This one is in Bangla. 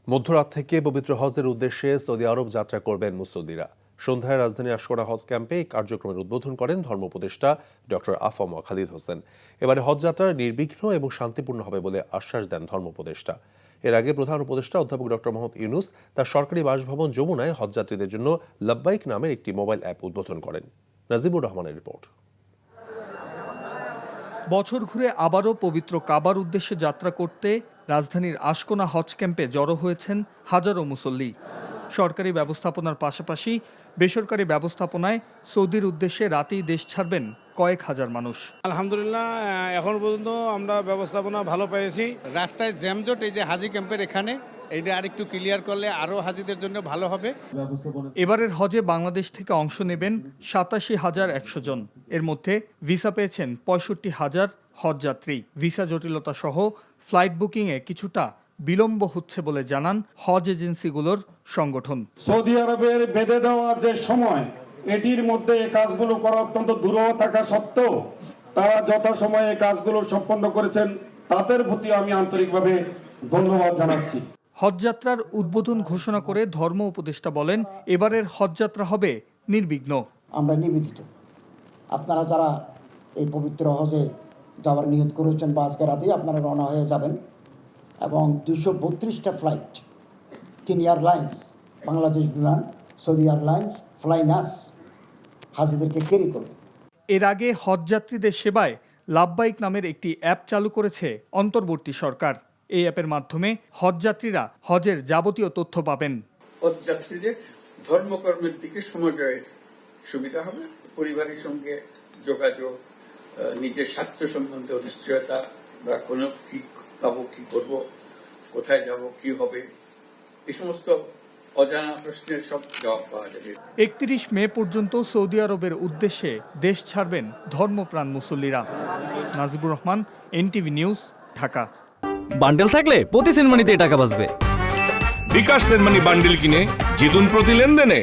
মধ্যরাত থেকে পবিত্র হজের উদ্দেশ্যে সৌদি আরব যাত্রা করবেন মুসল্লিরা। সন্ধ্যায় রাজধানীর আশকোনা হজ ক্যাম্পে এই কার্যক্রমের উদ্বোধন করেন ধর্ম উপদেষ্টা ডক্টর আফম খালিদ হোসেন। এবারে হজ যাত্রা নির্বিঘ্ন এবং শান্তিপূর্ণ হবে বলে আশ্বাস দেন ধর্ম উপদেষ্টা। এর আগে প্রধান উপদেষ্টা অধ্যাপক ডক্টর মোহাম্মদ ইউনুস তার সরকারি বাসভবন যমুনায় হজযাত্রীদের জন্য লাব্বাইক নামের একটি মোবাইল অ্যাপ উদ্বোধন করেন। নাজিবুর রহমানের রিপোর্ট। বছর ঘুরে আবারও পবিত্র কাবার উদ্দেশ্যে যাত্রা করতে রাজধানীর আশকোনা হজ ক্যাম্পে জড়ো হয়েছেন হাজারো মুসল্লি। সরকারি ব্যবস্থাপনার পাশাপাশি বেসরকারি ব্যবস্থাপনায় সৌদির উদ্দেশ্যে রাতেই দেশ ছাড়বেন কয়েক হাজার মানুষ। আলহামদুলিল্লাহ, এখন পর্যন্ত আমরা ব্যবস্থাপনা ভালো পেয়েছি। রাস্তায় জ্যামজট এই যে হাজি ক্যাম্পের এখানে এইটা আরেকটু ক্লিয়ার করলে আরও হাজিদের জন্য ভালো হবে। এবারের হজে বাংলাদেশ থেকে অংশ নেবেন ৮৭,১০০ জন। এর মধ্যে ভিসা পেয়েছেন ৬৫,০০০ হজযাত্রী। ভিসা জটিলতা সহ ফ্লাইট বুকিংয়ে কিছুটা বিলম্ব হচ্ছে বলে জানান হজ এজেন্সিগুলোর সংগঠন। সৌদি আরবের বেঁধে দেওয়া যে সময়, এটির মধ্যে এই কাজগুলো করা অত্যন্ত দুরূহ থাকা সত্ত্বেও তারা যথাসময়ে কাজগুলো সম্পন্ন করেছেন, তাদের প্রতি আমি আন্তরিকভাবে ধন্যবাদ জানাচ্ছি। হজযাত্রার উদ্বোধন ঘোষণা করে ধর্ম উপদেষ্টা বলেন, এবারের হজযাত্রা হবে নির্বিঘ্ন। আমরা নিবেদিত আপনারা যারা এই পবিত্র হজে যাওয়ার নিয়ত করেছেন বা আজকে রাতেই আপনারা রওনা হয়ে যাবেন, এবং 232টা ফ্লাইট 3 এয়ারলাইন্স, বাংলাদেশ বিমান, সৌদি এয়ারলাইন্স, ফ্লাইনাস হাজিদেরকে ক্যারি করবে। এর আগে হজযাত্রীদের সেবায় লাব্বাইক নামের একটি অ্যাপ চালু করেছে অন্তর্বর্তী সরকার। এই অ্যাপের মাধ্যমে হজযাত্রীরা হজের যাবতীয় তথ্য পাবেন। হজযাত্রীদের ধর্মকর্মের দিকে সময় ব্যয়ের সুবিধা হবে, পরিবারের সঙ্গে যোগাযোগ, নিজের স্বাস্থ্য সম্বন্ধে অনিশ্চয়তা বা কোনো কি পাবো, কি করবো, কোথায় যাব, কি হবে, এই সমস্ত অজানা প্রশ্নের সব জবাব পাওয়া যাবে। ৩১ মে পর্যন্ত সৌদি আরবের উদ্দেশ্যে দেশ ছাড়বেন ধর্মপ্রাণ মুসল্লিরা। Najibur Rahman, NTV news, Dhaka. Bundle থাকলে প্রতি সেনমানিতে টাকা বাঁচবে। বিকাশ সেনমানি বান্ডেল কিনে জিতুন প্রতি লেনদেনে।